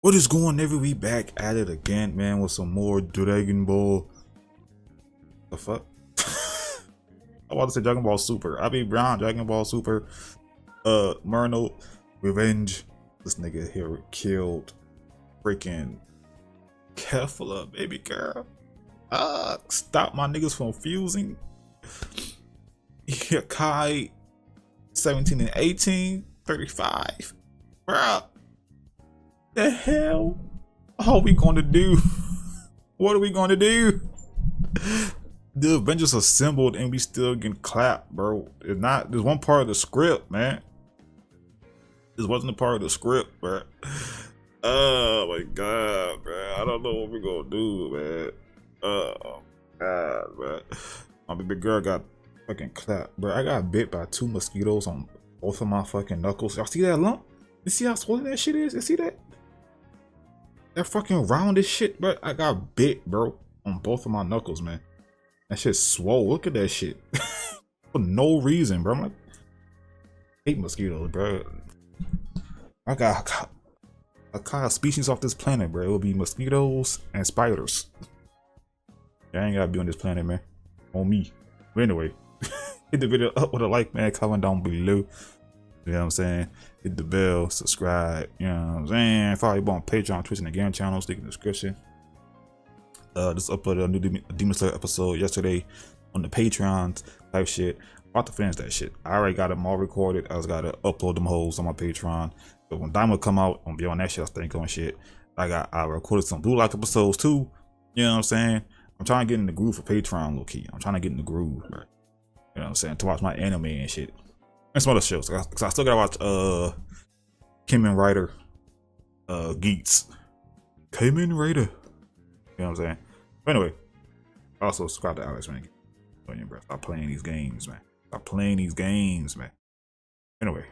What is going on? We back at it again, man, with some more Dragon Ball. The fuck? I want to say Dragon Ball Super. I mean Brown, Dragon Ball Super. Merno, Revenge. This nigga here killed freaking Kefla, baby girl. Stop my niggas from fusing. Yeah, Kai 17 and 18, 35. Bruh. The hell are we gonna do? What are we gonna do? The Avengers assembled and we still getting clapped, bro. It's not. There's one part of the script, man. This wasn't a part of the script, bro. Oh my god, bro. I don't know what we're gonna do, man. Oh god, bro. My baby girl got fucking clapped, bro. I got bit by 2 mosquitoes on both of my fucking knuckles. Y'all see that lump? You see how swollen that shit is? You see that? That fucking round as shit, bro. I got bit, bro, on both of my knuckles, man. That shit swole. Look at that shit. For no reason, bro. I'm like, I hate mosquitoes, bro. I got a kind of species off this planet, bro. It would be mosquitoes and spiders. I ain't gotta be on this planet, man. On me. But anyway, hit the video up with a like, man. Comment down below. You know what I'm saying? Hit the bell, subscribe, you know what I'm saying? Follow you on Patreon, Twitch, and the game channels, link in the description. Just uploaded a new Demon Slayer episode yesterday on the Patreon type shit. About to finish that shit. I already got them all recorded. I just gotta upload them hoes on my Patreon. So when Diamond come out, I'm gonna be on that shit. I think on shit. I recorded some Blue Lock episodes too. You know what I'm saying? I'm trying to get in the groove for Patreon, low key. I'm trying to get in the groove, bro. You know what I'm saying? To watch my anime and shit. And some other shows. Cause I still gotta watch Kamen Rider Geats. Kamen Rider. You know what I'm saying? But anyway, also subscribe to Alex, man. Stop playing these games, man. Stop playing these games, man. Anyway,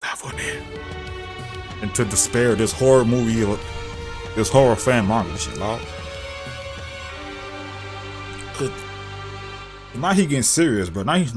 dive on in. Into despair, this horror movie, this horror fan manga, this shit loud. Now he getting serious, bro. Now he's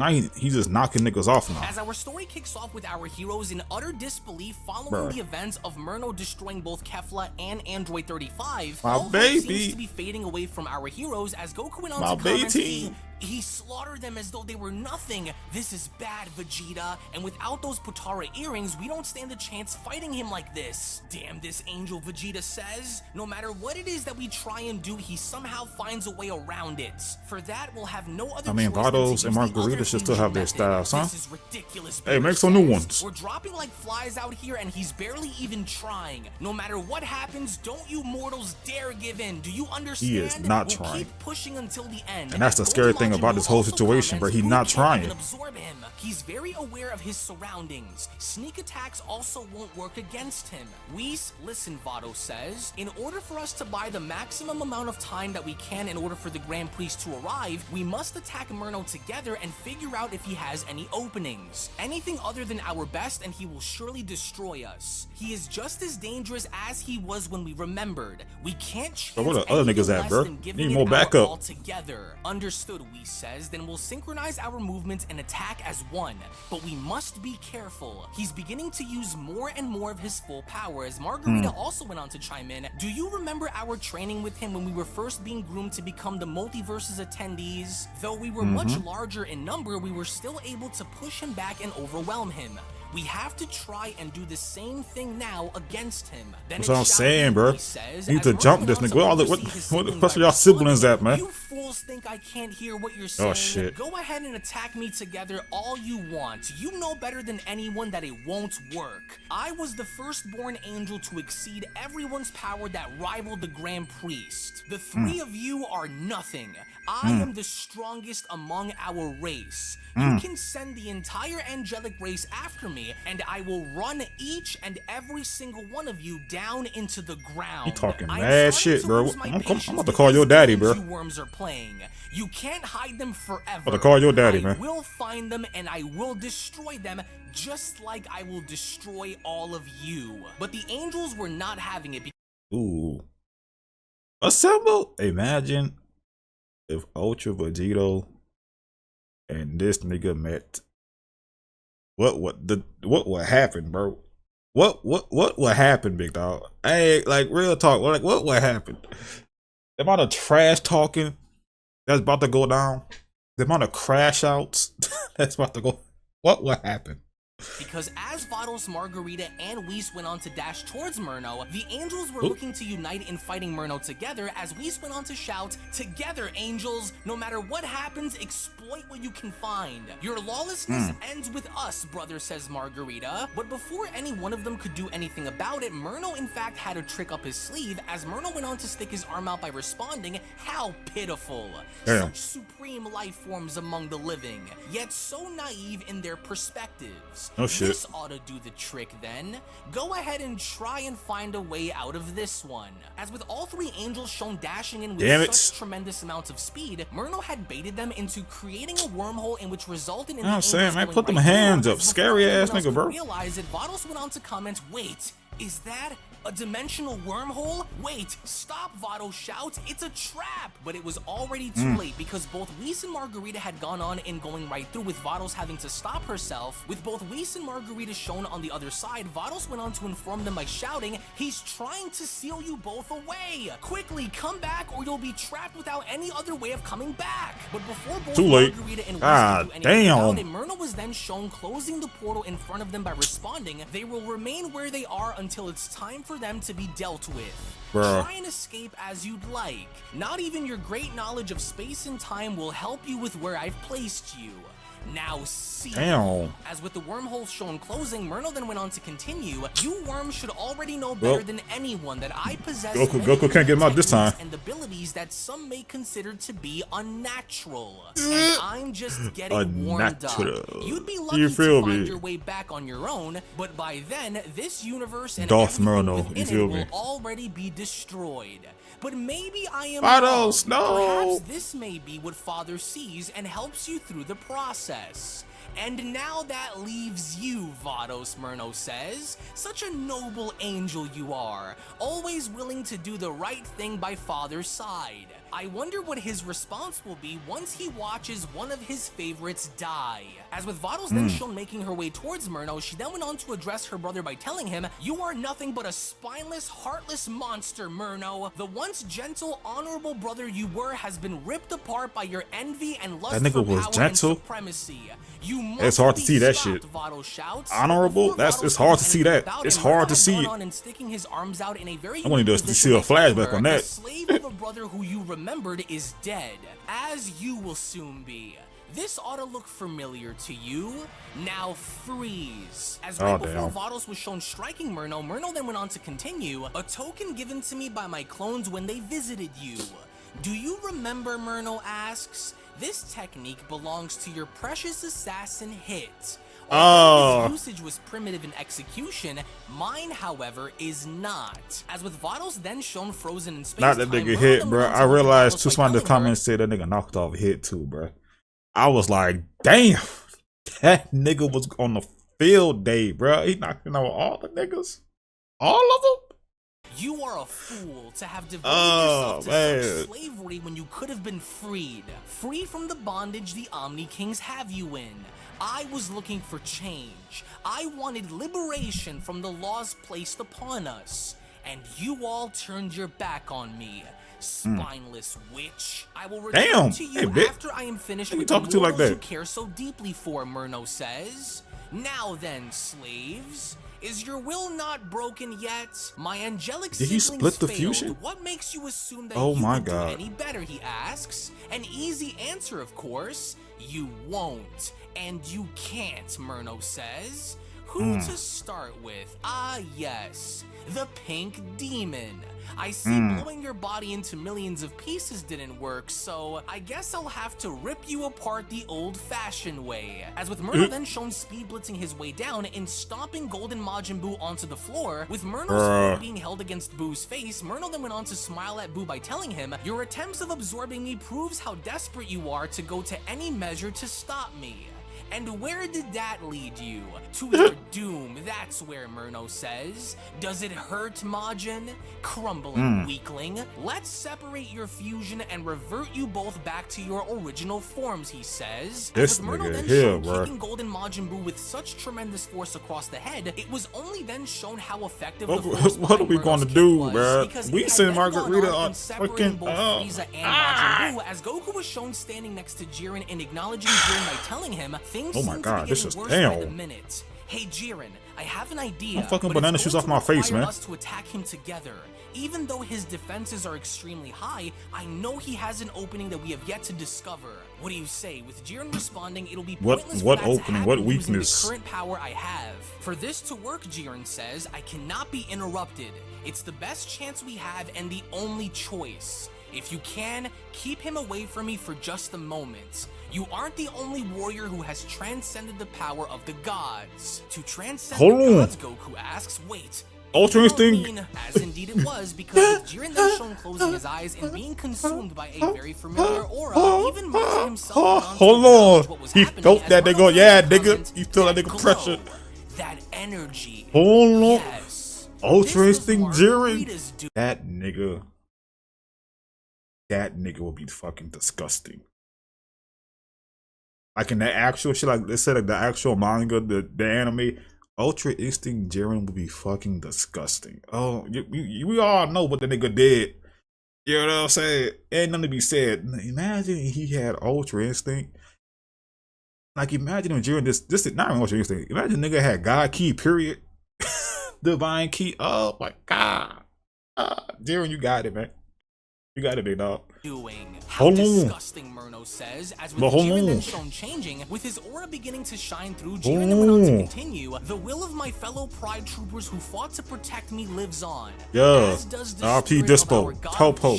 just knocking niggas off now. As our story kicks off with our heroes in utter disbelief following the events of Merno destroying both Kefla and Android 35, all hope seems to be fading away from our heroes as Goku went on to comment he slaughtered them as though they were nothing. This is bad, Vegeta, and without those Potara earrings, we don't stand a chance fighting him like this. Damn this angel, Vegeta says. No matter what it is that we try and do, he somehow finds a way around it. For that, we'll have no other Vados and Margarita should still have their styles, huh? This is ridiculous. Hey, make some new ones. We're dropping like flies out here and he's barely even trying. No matter what happens, don't you mortals dare give in. Do you understand? He is not trying. Keep pushing until the end. And that's the scary thing about this whole situation, bro. He's not trying. Absorb him. He's very aware of his surroundings. Sneak attacks also won't work against him. Whis, listen, Vado says, in order for us to buy the maximum amount of time that we can in order for the Grand Priest to arrive, we must attack Merno together and figure out if he has any openings. Anything other than our best and he will surely destroy us. He is just as dangerous as he was when we remembered. We can't chance where the other niggas at, bro? Need more backup. All together. Understood, Whis says. Then we'll synchronize our movements and attack as one. But we must be careful. He's beginning to use more and more of his full power, as Margarita also went on to chime in. Do you remember our training with him when we were first being groomed to become the Multiverse's attendees? Though we were much larger in number, we were still able to push him back and overwhelm him. We have to try and do the same thing now against him. Then that's what I'm saying, bro. You need to jump this nigga. What y'all siblings at, man? You fools think I can't hear what you're saying? Oh shit. Go ahead and attack me together all you want. You know better than anyone that it won't work. I was the firstborn angel to exceed everyone's power that rivaled the Grand Priest. The three of you are nothing. I am the strongest among our race. You can send the entire angelic race after me, and I will run each and every single one of you down into the ground. You talking mad shit, bro. I'm about to call your daddy, bro. You worms are playing. You can't hide them forever. I'm about to call your daddy, man. I will find them and I will destroy them, just like I will destroy all of you. But the angels were not having it. Ooh. Assemble. Imagine if Ultra Vegito and this nigga met. What would happen, bro? What happened, big dog? Hey, like real talk. What happened? The amount of trash talking that's about to go down. The amount of crash outs that's about to go. What happened? Because as Vados, Margarita, and Whis went on to dash towards Merno, the Angels were looking to unite in fighting Merno together as Whis went on to shout, "Together, Angels! No matter what happens, exploit what you can find. Your lawlessness ends with us, brother," says Margarita. But before any one of them could do anything about it, Merno in fact had a trick up his sleeve as Merno went on to stick his arm out by responding, "How pitiful. Such supreme life forms among the living, yet so naive in their perspectives. Oh shit. This ought to do the trick then. Go ahead and try and find a way out of this one." As with all three Angels shown dashing in with such tremendous amounts of speed, Merno had baited them into creating a wormhole in which resulted in the Angels saying, man, put them right hands through. up. Scary ass nigga, bro. Realize it, Vados went on to comment, "Wait, is that a dimensional wormhole? Wait, stop," Vados shouts, "it's a trap!" But it was already too late because both Whis and Margarita had gone on in going right through, with Vados having to stop herself. With both Whis and Margarita shown on the other side, Vados went on to inform them by shouting, "He's trying to seal you both away! Quickly, come back or you'll be trapped without any other way of coming back!" But before both Margarita and Whis could do anything about it, Merno was then shown closing the portal in front of them by responding, "They will remain where they are until it's time for them to be dealt with. Try and escape as you'd like. Not even your great knowledge of space and time will help you with where I've placed you. Now see." As with the wormhole shown closing, Merno then went on to continue, "You worms should already know better than anyone that I possess Goku can't get him out this time. And abilities that some may consider to be unnatural. And I'm just getting warmed up. You'd be lucky to find your way back on your own, but by then, this universe and everything within it will already be destroyed. But maybe I am wrong. Perhaps this may be what Father sees and helps you through the process. And now that leaves you, Vados," Merno says. "Such a noble angel you are, always willing to do the right thing by Father's side. I wonder what his response will be once he watches one of his favorites die." As with Vados then shown making her way towards Merno, she then went on to address her brother by telling him, "You are nothing but a spineless, heartless monster, Merno. The once gentle, honorable brother you were has been ripped apart by your envy and lust for power and supremacy. It's hard to see that shit. Honorable? It's hard to see that. It's hard to see it. I wanted to see a flashback on that. The slave of a brother who you remembered is dead, as you will soon be. This ought to look familiar to you. Now freeze." As right before Vados was shown striking Merno, Merno then went on to continue, "A token given to me by my clones when they visited you. Do you remember?" Merno asks. "This technique belongs to your precious assassin Hit. Although his usage was primitive in execution, mine, however, is not." As with Vados then shown frozen in space, not that nigga Hit, bro. I realized too smart in the comments said that nigga knocked off Hit too, bro. I was like, damn, that nigga was on the field day, bro. He knocking out all the niggas, all of them. "You are a fool to have devoted yourself to such slavery when you could have been freed. Free from the bondage the Omni Kings have you in. I was looking for change. I wanted liberation from the laws placed upon us. And you all turned your back on me. Spineless witch. I will return to you after I am finished with the mortals you care so deeply for," Merno says. "Now then, slaves. Is your will not broken yet? My angelic siblings split the failed. Fusion? What makes you assume that you would do any better?" he asks. An easy answer, of course. "You won't. And you can't," Merno says. Who to start with? Ah, yes. The Pink Demon. I see blowing your body into millions of pieces didn't work, so I guess I'll have to rip you apart the old-fashioned way. As with Merno then shown speed blitzing his way down and stomping Golden Majin Buu onto the floor, with Merno's foot being held against Buu's face, Merno then went on to smile at Buu by telling him, "Your attempts of absorbing me proves how desperate you are to go to any measure to stop me. And where did that lead you? To your doom, that's where Merno says. Does it hurt, Majin? Crumbling weakling. Let's separate your fusion and revert you both back to your original forms, he says. This With Merno nigga then here, shown bro. kicking Golden Majin Buu with such tremendous force across the head, it was only then shown how effective the force What are we behind going to Merno's do, kick bro? was, We send Margarita on separating fucking both Frieza and Majin Buu, as Goku was shown standing next to Jiren and acknowledging Jiren by telling him things seem to be getting worse by the minute. Hey Jiren, I have an idea. I'm fucking banana shoes off my face, man. Us to attack him together. Even though his defenses are extremely high, I know he has an opening that we have yet to discover. What do you say? With Jiren responding, it'll be pointless what for that opening? to What happen using weakness? the current power I have. For this to work, Jiren says, I cannot be interrupted. It's the best chance we have and the only choice. If you can, keep him away from me for just a moment. You aren't the only warrior who has transcended the power of the gods. To transcend the gods, Goku asks, wait, Ultra Instinct. as indeed it was, because with Jiren then shown closing his eyes and being consumed by a very familiar aura, even Merno himself hold on. He felt that nigga. Yeah, nigga. You feel that nigga pressure. That energy. Hold on. Yes. Ultra Instinct Jiren. That nigga. That nigga will be fucking disgusting. Like in the actual shit, like they said, like the actual manga, the anime, Ultra Instinct Jiren would be fucking disgusting. Oh, we all know what the nigga did. You know what I'm saying? Ain't nothing to be said. Imagine he had Ultra Instinct. Like imagine if Jiren this is not even Ultra Instinct. Imagine nigga had God Key, period. Divine Key. Oh my God. Jiren, you got it, man. You got it, big dog. How disgusting, Merno says, as with Jiren then shown changing, with his aura beginning to shine through, Jiren then went on to continue, the will of my fellow Pride Troopers who fought to protect me lives on. Yeah, as does the RP Dispo, Topo,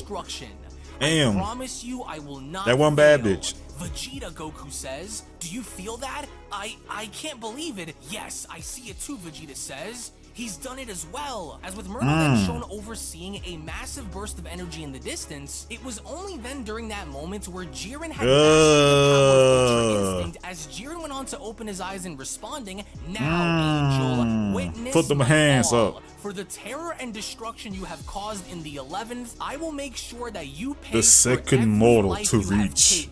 I promise you I will not that one bad bitch. Vegeta, Goku says. Do you feel that? I can't believe it. Yes, I see it too, Vegeta says. He's done it as well. As with Merno then shown overseeing a massive burst of energy in the distance, it was only then during that moment where Jiren had mastered the power of Ultra Instinct as Jiren went on to open his eyes and responding, now Angel, witness put them hands up. For the terror and destruction you have caused in the 11th, I will make sure that you pay the second mortal to reach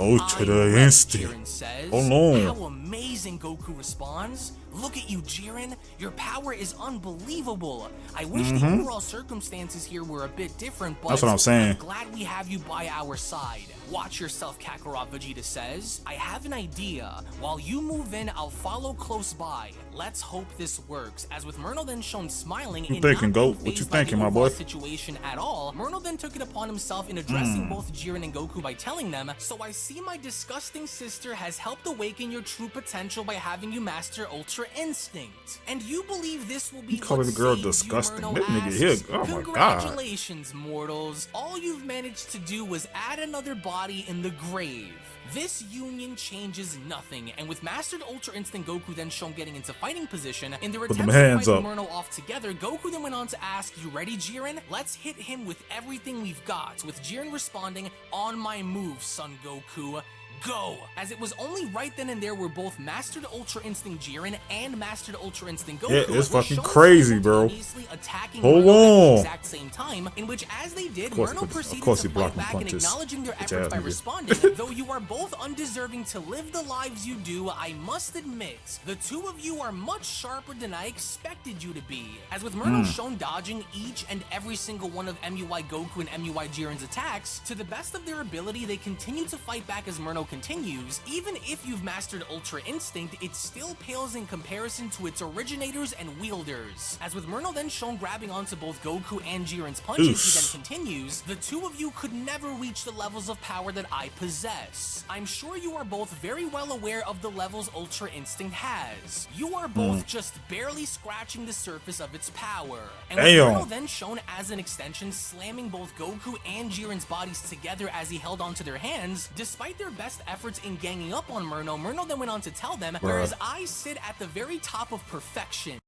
Ultra Instinct. Hold on. How amazing, Goku responds. Look at you, Jiren. Your power is unbelievable. I wish the overall circumstances here were a bit different, but that's what I'm saying. I'm glad we have you by our side. Watch yourself, Kakarot, Vegeta says. I have an idea. While you move in, I'll follow close by. Let's hope this works. As with Merno then shown smiling, you thinking, Goat? What you thinking, my boy? Situation at all, Merno then took it upon himself in addressing both Jiren and Goku by telling them, so I see my disgusting sister has helped awaken your true potential by having you master Ultra Instinct. And you believe this will be calling the girl disgusting. That nigga here, oh my God. Congratulations, mortals. All you've managed to do was add another body in the grave. This union changes nothing, and with mastered Ultra Instinct Goku then shown getting into fighting position, in their attempt to fight Merno off together, Goku then went on to ask, you ready, Jiren? Let's hit him with everything we've got, with Jiren responding, on my move, son Goku. Go! As it was only right then and there where both Mastered Ultra Instinct Jiren and Mastered Ultra Instinct Goku it's fucking crazy, bro. Hold on. At the exact same time, in which as they did, Merno proceeded to fight back and acknowledging their efforts by responding, though you are both undeserving to live the lives you do, I must admit, the two of you are much sharper than I expected you to be. As with Merno shown dodging each and every single one of MUI Goku and MUI Jiren's attacks, to the best of their ability, they continue to fight back as Merno continues. Even if you've mastered Ultra Instinct, it still pales in comparison to its originators and wielders. As with Merno then shown grabbing onto both Goku and Jiren's punches, he then continues, the two of you could never reach the levels of power that I possess. I'm sure you are both very well aware of the levels Ultra Instinct has. You are both just barely scratching the surface of its power. And with Merno then shown as an extension slamming both Goku and Jiren's bodies together as he held onto their hands, despite their best efforts in ganging up on Merno, Merno then went on to tell them, whereas I sit at the very top of perfection.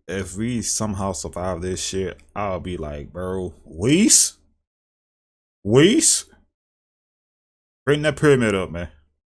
If we somehow survive this shit, I'll be like, bro, Whis? Bring that pyramid up, man.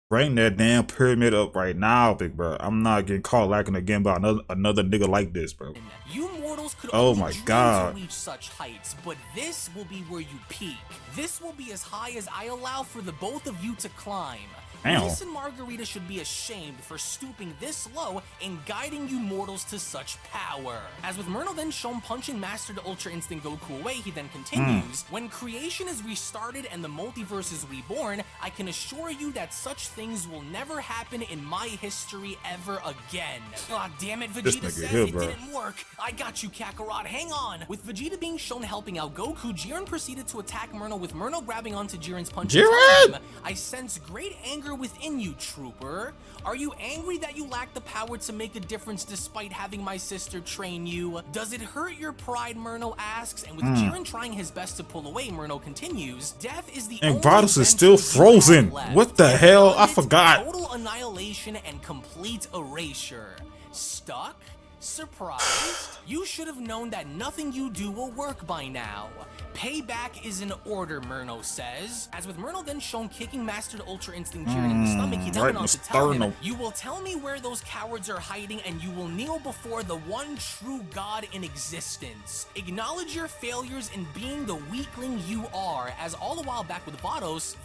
Bring that damn pyramid up right now, big bro. I'm not getting caught lacking again by another nigga like this, bro. You mortals could oh only my dream god to reach such heights, but this will be where you peak. This will be as high as I allow for the both of you to climb. Reese and Margarita should be ashamed for stooping this low and guiding you mortals to such power. As with Merno then shown punching Mastered Ultra Instinct Goku away, he then continues, when creation is restarted and the multiverse is reborn, I can assure you that such things will never happen in my history ever again. Aw, damn it, Vegeta says it didn't work. I got you, Kakarot, hang on. With Vegeta being shown helping out Goku, Jiren proceeded to attack Merno with Merno grabbing onto Jiren's punch. I sense great anger within you, trooper. Are you angry that you lack the power to make a difference despite having my sister train you? Does it hurt your pride, Merno asks, and with Jiren trying his best to pull away, Merno continues, death is the only Vados is still frozen. What the hell? I forgot. Total annihilation and complete erasure. Stuck? Surprised? You should have known that nothing you do will work by now. Payback is in order, Merno says. As with Merno then shown kicking Mastered Ultra Instinct Jiren in the stomach, he then went on to tell him, you will tell me where those cowards are hiding and you will kneel before the one true God in existence. Acknowledge your failures in being the weakling you are. As all the while back with Vados'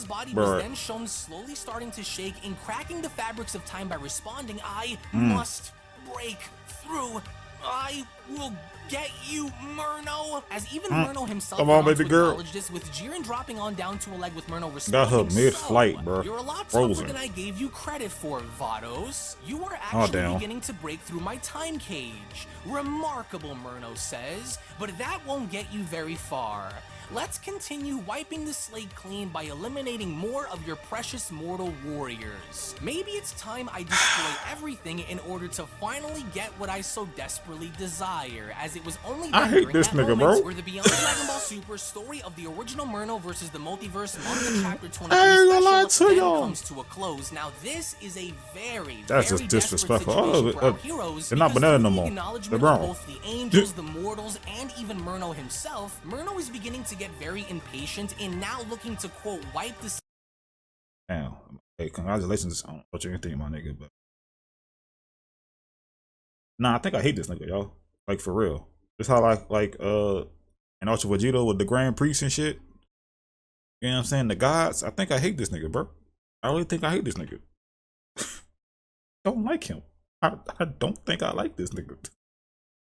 body was then shown slowly starting to shake and cracking the fabrics of time by responding, I must break through. I will get you, Merno. As even Merno himself acknowledged this, with Jiren dropping on down to a leg with Merno responding. Got her mid-flight, bro. You're a lot tougher than I gave you credit for, Vados. You are actually beginning to break through my time cage. Remarkable, Merno says, but that won't get you very far. Let's continue wiping the slate clean by eliminating more of your precious mortal warriors. Maybe it's time I destroy everything in order to finally get what I so desperately desire, as it was only during that moment where the Beyond Dragon Ball Super story of the original Merno versus the Multiverse Manga Chapter 23 special then comes to a close. Now this is a very disrespectful situation for our heroes, they're not banana no more. They're both the angels, the mortals, and even Merno himself. Merno is beginning to get very impatient and now looking to quote wipe the. Damn. Hey, congratulations on what you're thinking, my nigga. But nah, I think I hate this nigga, y'all. Like for real. Just how like and Ultra Vegito with the Grand Priest and shit. You know what I'm saying? The gods. I think I hate this nigga, bro. I really think I hate this nigga. Don't like him. I don't think I like this nigga.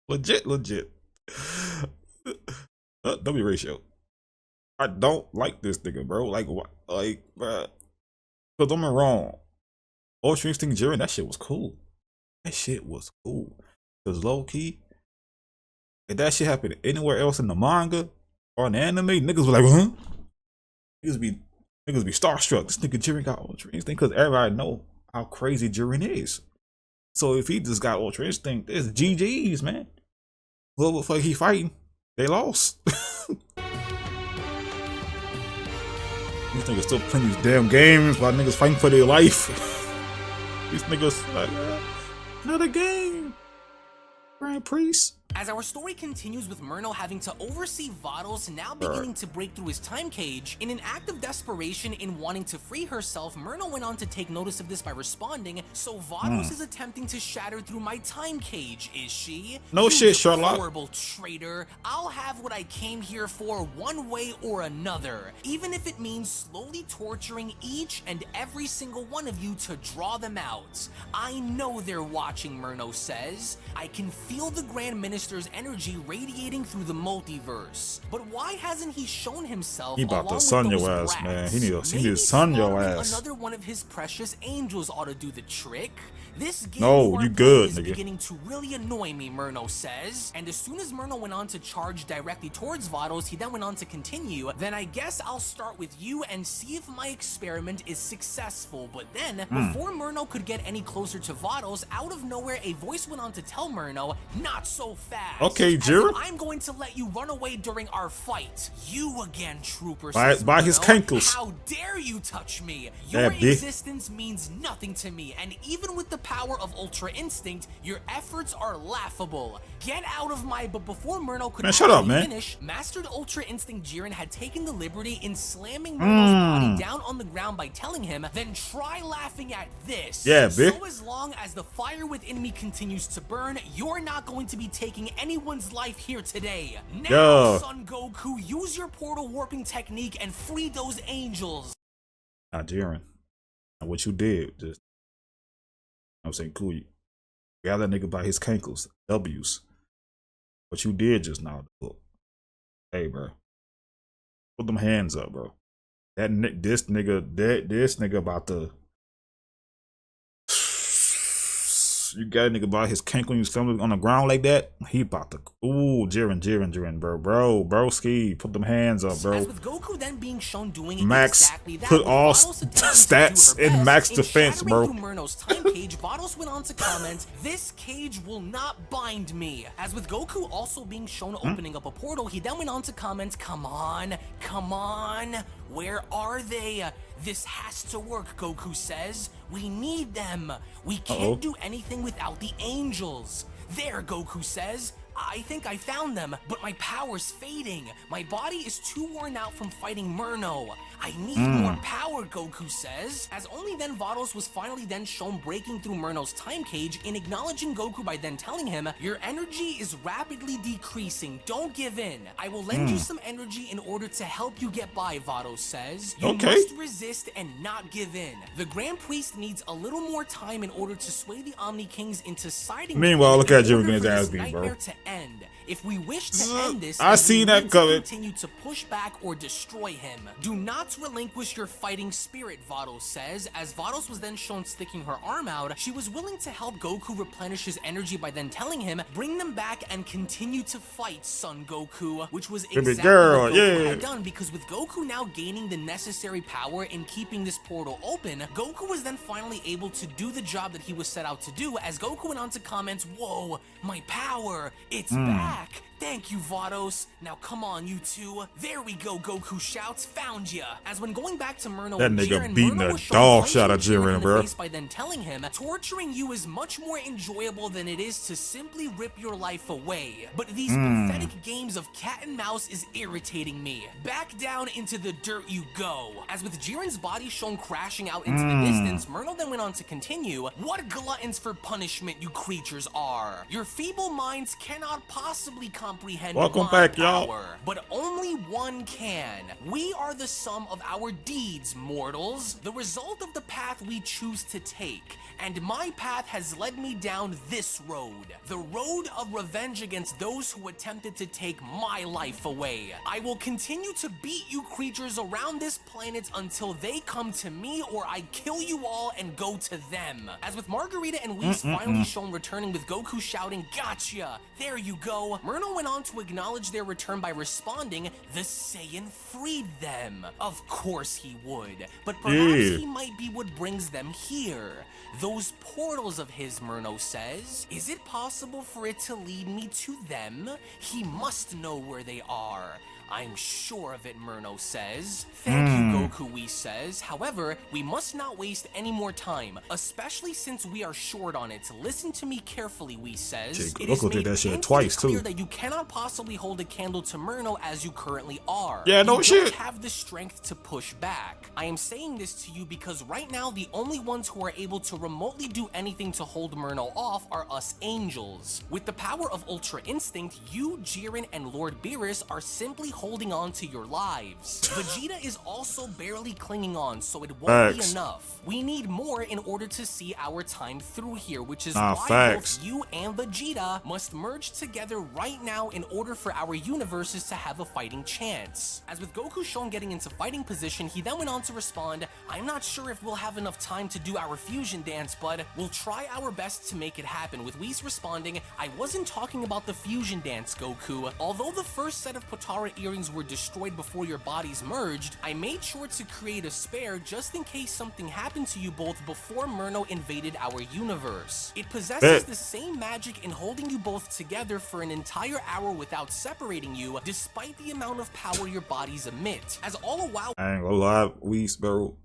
Legit. W ratio. I don't like this nigga, bro. Like, bro. Cause I'm wrong. Ultra Instinct Jiren, that shit was cool. Cause low key, if that shit happened anywhere else in the manga or in the anime, niggas was like, huh? Niggas be starstruck. This nigga Jiren got Ultra Instinct, cause everybody know how crazy Jiren is. So if he just got Ultra Instinct, it's GG's, man. Whoever the fuck he fighting, they lost. These niggas still playing these damn games while niggas fighting for their life. These niggas like, another game. Grand Priest. As our story continues with Merno having to oversee Vados now beginning to break through his time cage, in an act of desperation in wanting to free herself, Merno went on to take notice of this by responding, so Vados is attempting to shatter through my time cage, is she? No shit, Sherlock. Horrible traitor. I'll have what I came here for one way or another, even if it means slowly torturing each and every single one of you to draw them out. I know they're watching, Merno says. I can feel the Grand Minister's energy radiating through the multiverse. But why hasn't he shown himself? He about to sun your ass, man. He need to sun your ass. Another one of his precious angels ought to do the trick. This game you good, is nigga. Beginning to really annoy me, Merno says. And as soon as Merno went on to charge directly towards Vados, he then went on to continue. Then I guess I'll start with you and see if my experiment is successful. But then, before Merno could get any closer to Vados, out of nowhere, a voice went on to tell Merno, not so fast. Okay, Jiren. I'm going to let you run away during our fight. You again, Trooper. By his cankles. How dare you touch me? Your existence means nothing to me, and even with the power of Ultra Instinct, your efforts are laughable. Get out of my... But before Merno could finish, Mastered Ultra Instinct Jiren had taken the liberty in slamming Merno's body down on the ground by telling him, then try laughing at this. Yeah, bitch. So as long as the fire within me continues to burn, you're not going to be taking anyone's life here today. Now, Son Goku, use your portal warping technique and free those angels. Now, Jiren, what you did, just, I'm saying, cool, you got that nigga by his cankles, W's. What you did just now, hey, bro, put them hands up, bro. This nigga about to. You got a nigga by his cank when he was filming on the ground like that. He about to. Ooh, Jiren, bro, ski, put them hands up, bro. As with Goku then being shown doing Max, exactly that, put all stats in max defense, bro. Merno's time cage, Vados went on to comment, "This cage will not bind me." As with Goku also being shown opening up a portal, he then went on to comment, come on, where are they? This has to work, Goku says. We need them. We can't do anything without the angels. There, Goku says. I think I found them, but my power's fading. My body is too worn out from fighting Merno. I need more power, Goku says. As only then Vados was finally then shown breaking through Merno's time cage in acknowledging Goku by then telling him, your energy is rapidly decreasing. Don't give in. I will lend you some energy in order to help you get by, Vados says. You must resist and not give in. The Grand Priest needs a little more time in order to sway the Omni Kings into siding. Meanwhile, look at Jiren getting his ass beat, bro. End. If we wish to end this, I see that coming. Continue to push back or destroy him. Do not relinquish your fighting spirit, Vados says. As Vados was then shown sticking her arm out, she was willing to help Goku replenish his energy by then telling him, bring them back and continue to fight, Son Goku, which was exactly what Goku had done, because with Goku now gaining the necessary power in keeping this portal open, Goku was then finally able to do the job that he was set out to do, as Goku went on to comment, whoa, my power, it's back. Thank you, Vados. Now come on, you two. There we go, Goku shouts. Found ya. As when going back to Merno, that nigga beating the dog shot at Jiren, bro. By then telling him, torturing you is much more enjoyable than it is to simply rip your life away. But these pathetic games of cat and mouse is irritating me. Back down into the dirt you go. As with Jiren's body shown crashing out into the distance, Merno then went on to continue, what gluttons for punishment you creatures are. Your feeble minds cannot possibly comprehend Welcome back, y'all. But only one can. We are the sum of our deeds, mortals, the result of the path we choose to take. And my path has led me down this road, the road of revenge against those who attempted to take my life away. I will continue to beat you creatures around this planet until they come to me or I kill you all and go to them. As with Margarita and Whis finally shown returning with Goku shouting, gotcha, there you go, Merno went on to acknowledge their return by responding, the Saiyan freed them. Of course he would, but perhaps he might be what brings them here. Those portals of his, Merno says. Is it possible for it to lead me to them? He must know where they are. I'm sure of it, Merno says. Thank you, Goku, Whis says. However, we must not waste any more time, especially since we are short on it. Listen to me carefully, Whis says. It is made painfully clear that you cannot possibly hold a candle to Merno as you currently are. Yeah, no shit. You don't have the strength to push back. I am saying this to you because right now the only ones who are able to remotely do anything to hold Merno off are us angels. With the power of Ultra Instinct, you, Jiren, and Lord Beerus are simply holding on to your lives. Vegeta is also barely clinging on, so it won't be enough. We need more in order to see our time through here, which is why both you and Vegeta must merge together right now in order for our universes to have a fighting chance. As with Goku shown getting into fighting position, he then went on to respond, I'm not sure if we'll have enough time to do our fusion dance, but we'll try our best to make it happen, with Whis responding, I wasn't talking about the fusion dance, Goku. Although the first set of Potara earrings were destroyed before your bodies merged, I made sure to create a spare just in case something happened to you both before Merno invaded our universe. It possesses the same magic in holding you both together for an entire hour without separating you, despite the amount of power your bodies emit. As all the while, I ain't gonna lie, bro.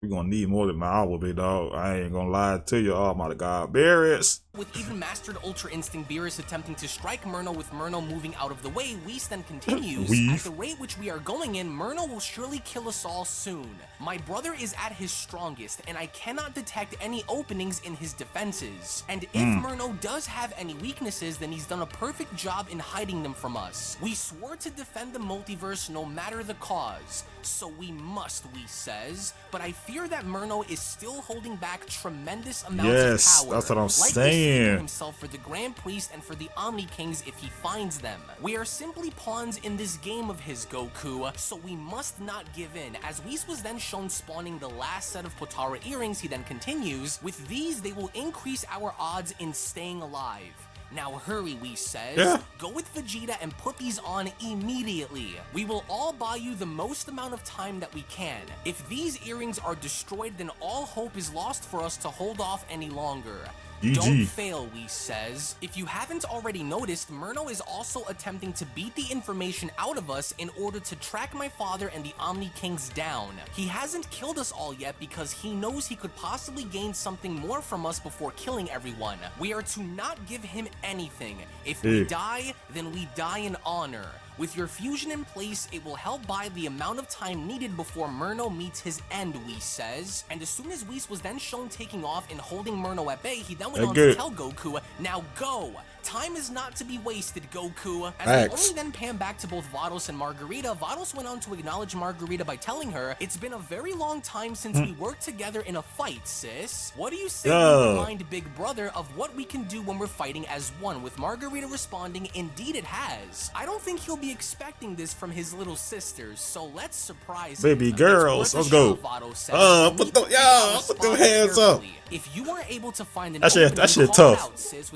We gonna need more than my hour, big dog. I ain't gonna lie to you. Oh my God, Beerus. With even mastered Ultra Instinct Beerus attempting to strike Merno with Merno moving out of the way, Whis then continues. At the rate which we are going in, Merno will surely kill us all soon. My brother is at his strongest, and I cannot detect any openings in his defenses. And if Merno does have any weaknesses, then he's done a perfect job in hiding them from us. We swore to defend the multiverse no matter the cause, so we must, Whis says. But I fear that Merno is still holding back tremendous amounts of power. That's what I'm saying. Himself for the Grand Priest and for the Omni Kings if he finds them. We are simply pawns in this game of his, Goku, so we must not give in. As Whis was then shown spawning the last set of Potara earrings, he then continues, with these they will increase our odds in staying alive. Now hurry, Whis says. Go with Vegeta and put these on immediately. We will all buy you the most amount of time that we can. If these earrings are destroyed, then all hope is lost for us to hold off any longer. Don't fail, Whis says. If you haven't already noticed, Merno is also attempting to beat the information out of us in order to track my father and the Omni Kings down. He hasn't killed us all yet because he knows he could possibly gain something more from us before killing everyone. We are to not give him anything. If we die, then we die in honor. With your fusion in place, it will help buy the amount of time needed before Merno meets his end, Whis says. And as soon as Whis was then shown taking off and holding Merno at bay, he then went on to tell Goku, now go! Time is not to be wasted, Goku. As we only then pan back to both Vados and Margarita, Vados went on to acknowledge Margarita by telling her, it's been a very long time since we worked together in a fight, sis. What do you say we remind Big Brother of what we can do when we're fighting as one? With Margarita responding, indeed it has. I don't think he'll be expecting this from his little sisters, so let's surprise him. Baby girls, let's go. Put them hands up. If you weren't able to find an that shit tough.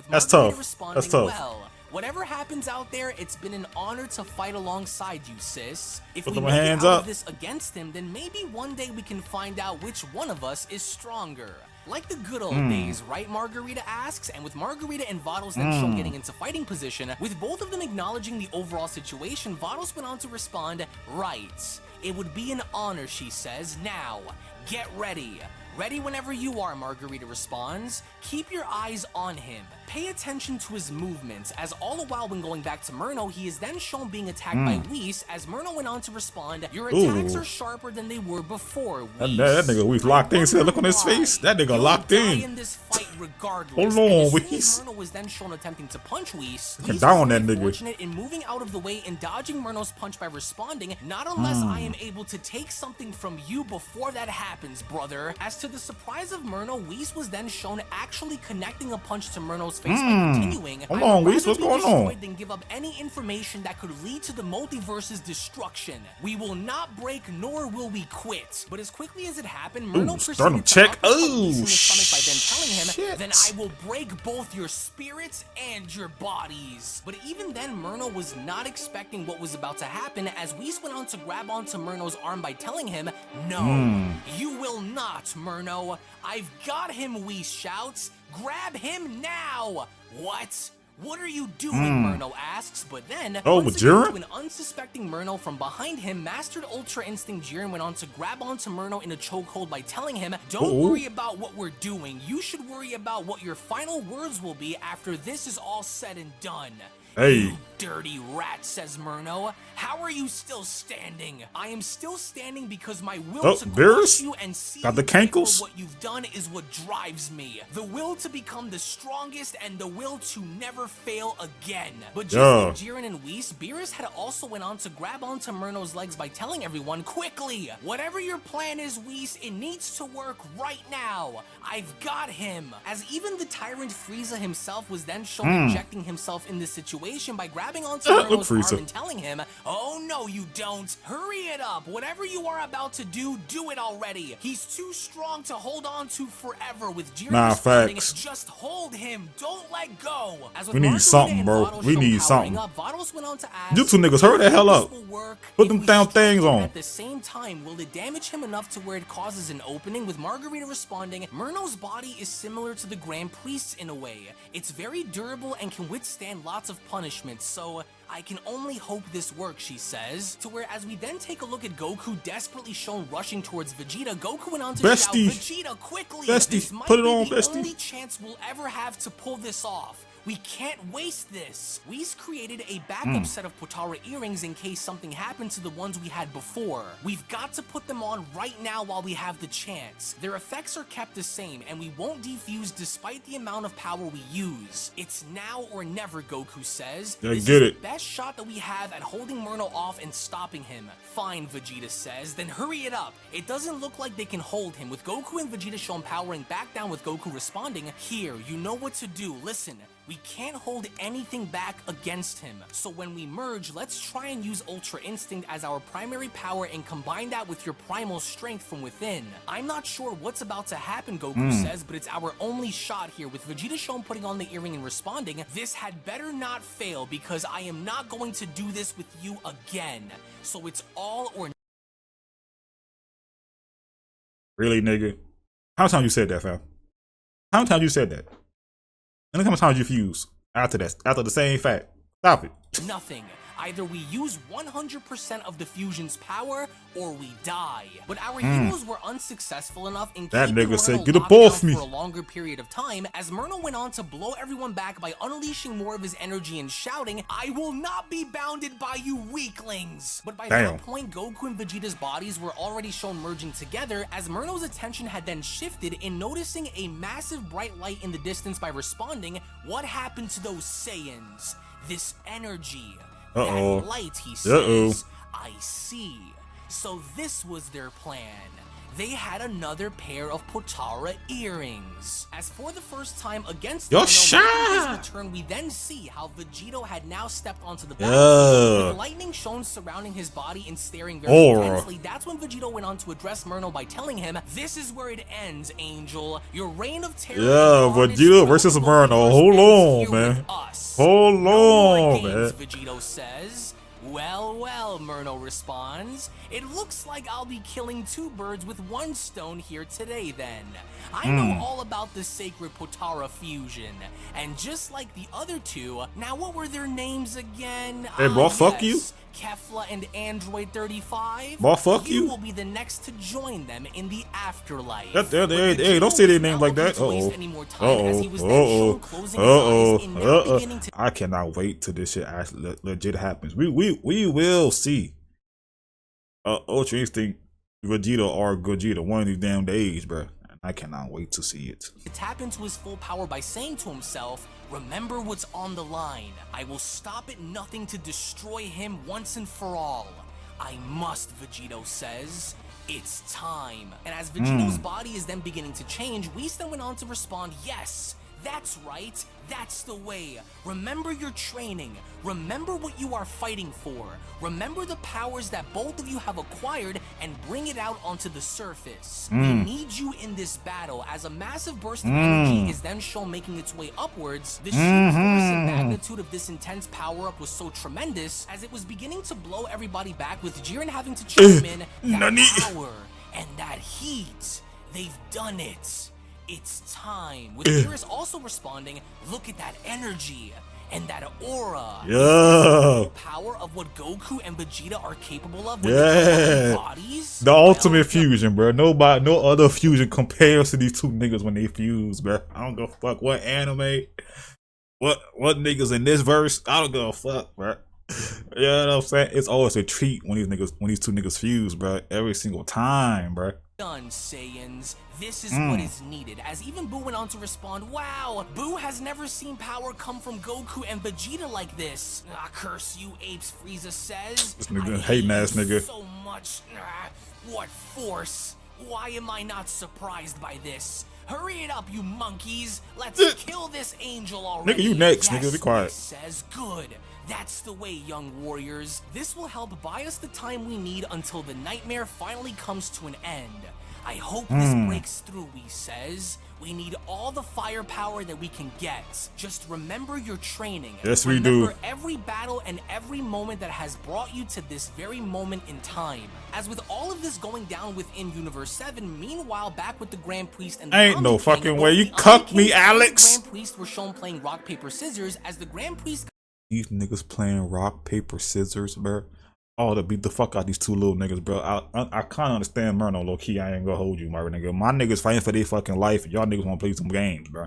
That's tough. That's tough. Well, whatever happens out there, it's been an honor to fight alongside you, sis. If Put we my make hands it out up. of this against him, then maybe one day we can find out which one of us is stronger. Like the good old days, right? Margarita asks, and with Margarita and Vados then shown getting into fighting position, with both of them acknowledging the overall situation, Vados went on to respond, right. It would be an honor, she says. Now, get ready. Ready whenever you are, Margarita responds. Keep your eyes on him. Pay attention to his movements, as all the while when going back to Merno, he is then shown being attacked by Whis, as Merno went on to respond, your attacks are sharper than they were before, Whis. That nigga Whis locked in. See, look on his face. That nigga locked in. This fight regardless. Hold on, Whis. Merno was then shown attempting to punch Whis. Whis down that nigga. Fortunate in moving out of the way and dodging Merno's punch by responding, not unless I am able to take something from you before that happens, brother. As to the surprise of Merno, Whis was then shown actually connecting a punch to Merno's face by continuing. Hold on, Whis, what's going on? Than give up any information that could lead to the multiverse's destruction. We will not break, nor will we quit. But as quickly as it happened, Merno proceeded to knock Whis in the stomach by then telling him, then I will break both your spirits and your bodies. But even then, Merno was not expecting what was about to happen, as Whis went on to grab onto Merno's arm by telling him, no, you will not, Merno. I've got him, Whis shouts. Grab him now! What? What are you doing? Merno asks, but then, once again, to an unsuspecting Merno from behind him, mastered Ultra Instinct Jiren went on to grab onto Merno in a chokehold by telling him, don't worry about what we're doing. You should worry about what your final words will be after this is all said and done. Hey. You dirty rat, says Merno. How are you still standing? I am still standing because my will to crush you and see got the cankles. What you've done is what drives me. The will to become the strongest and the will to never fail again. But just like Jiren and Whis, Beerus had also went on to grab onto Merno's legs by telling everyone, quickly, whatever your plan is, Whis, it needs to work right now. I've got him. As even the tyrant Frieza himself was then shown injecting himself in this situation by grabbing onto Merno's arm and telling him, oh no you don't. Hurry it up. Whatever you are about to do, do it already. He's too strong to hold on to forever. With Jiren responding, just hold him. Don't let go. As we need something, bro. We need something. Up, Vados went on to ask, you two niggas hurry the hell up. work? Put them damn things on. At the same time, will it damage him enough to where it causes an opening? With Margarita responding, Merno's body is similar to the Grand Priest's in a way. It's very durable and can withstand lots of punishments, so I can only hope this works, she says. To where as we then take a look at Goku desperately shown rushing towards Vegeta, Goku went on to shout, Vegeta, quickly! This might be the only chance we'll ever have to pull this off. We can't waste this. We've created a backup set of Potara earrings in case something happened to the ones we had before. We've got to put them on right now while we have the chance. Their effects are kept the same, and we won't defuse despite the amount of power we use. It's now or never, Goku says. This is the best shot that we have at holding Merno off and stopping him. Fine, Vegeta says, then hurry it up. It doesn't look like they can hold him, with Goku and Vegeta shown powering back down with Goku responding, here, you know what to do, listen. We can't hold anything back against him. So when we merge, let's try and use Ultra Instinct as our primary power and combine that with your primal strength from within. I'm not sure what's about to happen, Goku says, but it's our only shot here. With Vegeta shown putting on the earring and responding, this had better not fail because I am not going to do this with you again. So it's all or nothing. Really, nigga? How many times you said that, fam? How many times you said that? And look how many times you fuse after that, after the same fact. Stop it. Nothing. Either we use 100% of the fusion's power, or we die. But our heroes were unsuccessful enough in keeping Merno get locked above down me for a longer period of time, as Merno went on to blow everyone back by unleashing more of his energy and shouting, I will not be bounded by you weaklings! But by that point, Goku and Vegeta's bodies were already shown merging together, as Merno's attention had then shifted in noticing a massive bright light in the distance by responding, what happened to those Saiyans? This energy. That light, he says, I see. So this was their plan. They had another pair of Potara earrings. As for the first time against Merno's return, we then see how Vegito had now stepped onto the battlefield. With lightning shown surrounding his body and staring very intensely, that's when Vegito went on to address Merno by telling him, this is where it ends, Angel. Your reign of terror. Vegito versus Merno. Hold on, man. Hold on, man. Vegito says. Well, well, Merno responds. It looks like I'll be killing two birds with one stone here today then. I know all about the sacred Potara fusion. And just like the other two, now what were their names again? Hey, bro, fuck you. Kefla and Android 35. Bro, fuck you. You will be the next to join them in the afterlife. Hey, don't say their name like that. I cannot wait till this shit actually legit happens. We will see. Ultra Instinct, Vegeta or Gogeta one of these damn days, bro. I cannot wait to see it. To tap into his full power by saying to himself, remember what's on the line. I will stop at nothing to destroy him once and for all. I must, Vegito says. It's time. And as Vegito's body is then beginning to change, Whis then went on to respond, yes, that's right. That's the way. Remember your training. Remember what you are fighting for. Remember the powers that both of you have acquired and bring it out onto the surface. We need you in this battle. As a massive burst of energy is then shown making its way upwards, the sheer force and magnitude of this intense power-up was so tremendous as it was beginning to blow everybody back, with Jiren having to chime in. That power and that heat. They've done it. It's time. With Iris also responding, look at that energy and that aura. The power of what Goku and Vegeta are capable of with their bodies. The ultimate fusion, bro. No other fusion compares to these two niggas when they fuse, bro. I don't give a fuck what anime, what niggas in this verse. I don't give a fuck, bro. You know what I'm saying? It's always a treat when these two niggas fuse, bro. Every single time, bro. Done, Saiyans. This is what is needed. As even Boo went on to respond, wow, Boo has never seen power come from Goku and Vegeta like this. Ah, curse you apes, Frieza says. This nigga hating ass nigga. So much. What force? Why am I not surprised by this? Hurry it up, you monkeys. Let's kill this angel already. Nigga, you next, yes, nigga. Be quiet. Says good. That's the way, young warriors. This will help buy us the time we need until the nightmare finally comes to an end. I hope this breaks through, he says. We need all the firepower that we can get. Just remember your training. Yes, we do. Remember every battle and every moment that has brought you to this very moment in time. As with all of this going down within Universe 7, meanwhile, back with the Grand Priest and the ain't no fucking way. You cucked me, Alex. The Grand Priest were shown playing rock, paper, scissors as the Grand Priest. These niggas playing rock, paper, scissors, bro. Oh, to beat the fuck out these two little niggas, bro. I kind of understand Merno, low key. I ain't gonna hold you, my nigga. My niggas fighting for their fucking life. Y'all niggas wanna play some games, bro.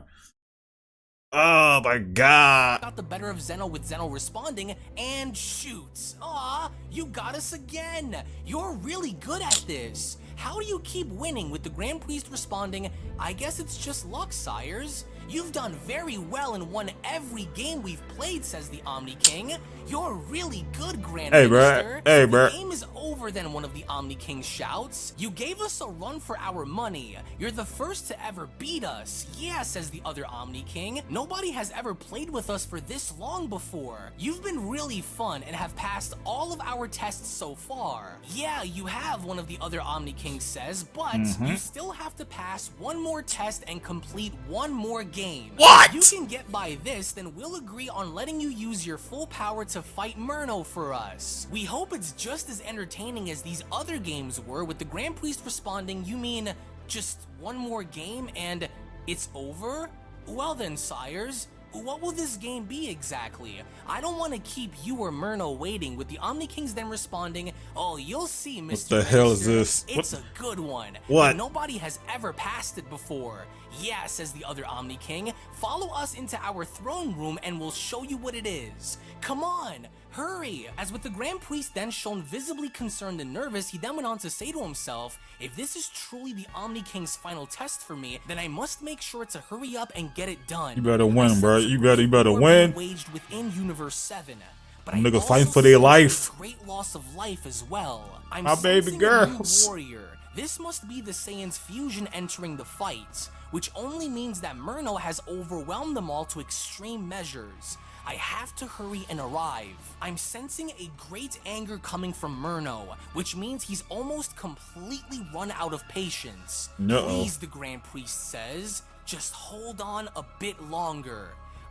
Oh my god. Got the better of Zeno with Zeno responding and shoots. Aw, you got us again. You're really good at this. How do you keep winning with the Grand Priest responding, I guess it's just luck, sires? You've done very well and won every game we've played, says the Omni King. You're really good, Grand Minister. Hey, bro. The game is over, then one of the Omni Kings shouts. You gave us a run for our money. You're the first to ever beat us. Yeah, says the other Omni King. Nobody has ever played with us for this long before. You've been really fun and have passed all of our tests so far. Yeah, you have, one of the other Omni Kings says, but you still have to pass one more test and complete one more game. What? If you can get by this, then we'll agree on letting you use your full power to fight Merno for us. We hope it's just as entertaining as these other games were, with the Grand Priest responding, you mean just one more game and it's over? Well then, sires, what will this game be exactly? I don't want to keep you or Merno waiting, with the Omni Kings then responding, oh, you'll see, Mr. What the hell is this? It's a good one. What? Nobody has ever passed it before. Yeah, says the other Omni King. Follow us into our throne room and we'll show you what it is. Come on, hurry. As with the Grand Priest then shown visibly concerned and nervous, he then went on to say to himself, if this is truly the Omni King's final test for me, then I must make sure to hurry up and get it done. You better win, bro. You better win. Waged within Universe 7. But niggas fighting for their life. Great loss of life as well. I'm my baby girls. Warrior. This must be the Saiyans' fusion entering the fight, which only means that Merno has overwhelmed them all to extreme measures. I have to hurry and arrive. I'm sensing a great anger coming from Merno, which means he's almost completely run out of patience. Please, the Grand Priest says, just hold on a bit longer.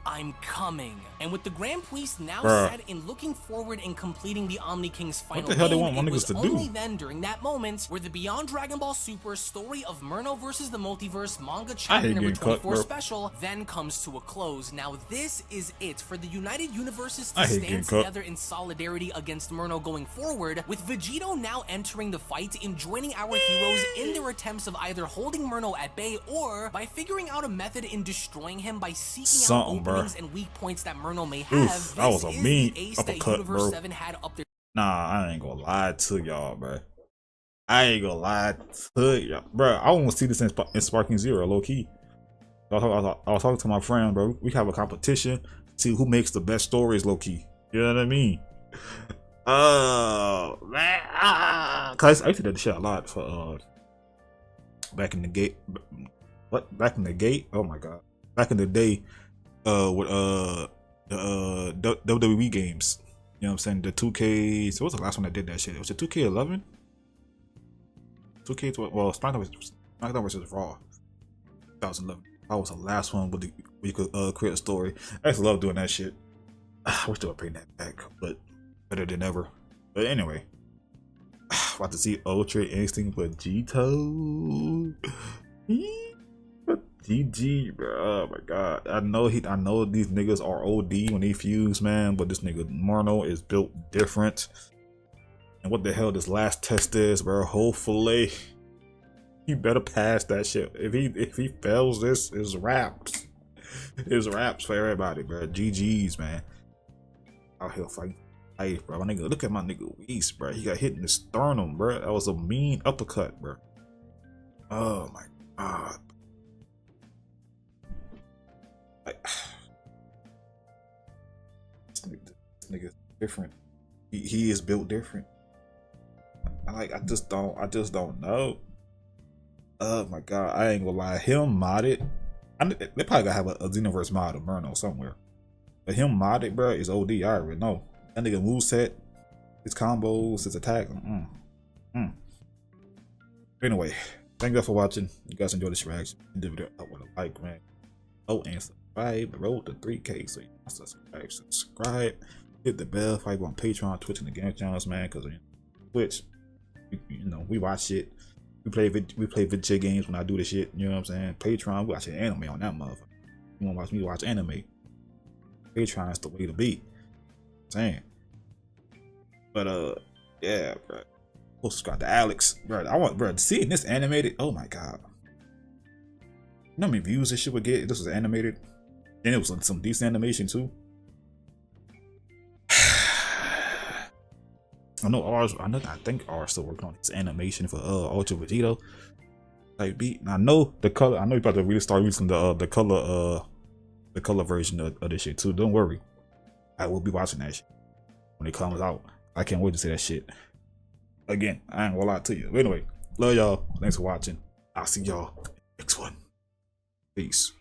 I'm coming. And with the Grand Priest now set in looking forward and completing the Omni King's final what the hell game, they want my niggas to do? Only then, during that moment, where the Beyond Dragon Ball Super story of Merno vs. the Multiverse manga chapter number 24 special then comes to a close. Now this is it for the United Universes to stand together in solidarity against Merno going forward, with Vegito now entering the fight and joining our heroes in their attempts of either holding Merno at bay or by figuring out a method in destroying him by seeking out openings and weak points that Merno may have. That was a mean uppercut, Universe bro. 7 had up there. Nah, I ain't gonna lie to y'all, bro. I ain't gonna lie to y'all, bro. I want to see this in Sparking Zero, low key. I was talking to my friend, bro. We have a competition, see who makes the best stories, low key. You know what I mean? Man, cause I used to do this shit a lot for back in the gate. What? Back in the gate? Oh my god! Back in the day. With the WWE games, you know what I'm saying, the 2K. So what was the last one that did that shit? Was it 2K11? 2K12. Well, SmackDown versus Raw, 2011. That was the last one where you could create a story. I used to love doing that shit. I wish they would bring that back, but better than ever. But anyway, about to see Ultra Instinct Vegito. GG, bro. Oh my god. I know these niggas are OD when they fuse, man, but this nigga Merno is built different. And what the hell this last test is, bro? Hopefully he better pass that shit. If he fails this, it's raps. It's raps for everybody, bro. GG's, man. Out here fighting life, bro. My nigga, look at my nigga Weiss, bro. He got hit in the sternum, bro. That was a mean uppercut, bro. Oh my god. This nigga's different. He is built different. I just don't know. Oh my god, I ain't gonna lie. Him modded. They probably gotta have a Xenoverse mod of Merno somewhere. But him modded, bro, is OD. I already know. That nigga moveset, his combos, his attack. Anyway, Thank you guys for watching. You guys enjoyed this reaction. Give the video up with a like, man. Oh, and subscribe. Road to 3K. So you can subscribe. Hit the bell. Fight on Patreon, Twitch, and the game channels, man. Because Twitch, you know, we watch shit. We play video games when I do this shit. You know what I'm saying? Patreon, we watch anime on that motherfucker. You want to watch me watch anime? Patreon is the way to be. Saying. But yeah, bro. Go subscribe to Alex, bro. I want, bro, seeing this animated. Oh my god. You know how many views this shit would get if this was animated? And it was some decent animation too. I think ours still working on this animation for Ultra Vegito type beat. And I know the color. I know you're about to really start using the color version of this shit too. Don't worry, I will be watching that shit when it comes out. I can't wait to see that shit. Again, I ain't gonna lie to you. But anyway, love y'all. Thanks for watching. I'll see y'all next one. Peace.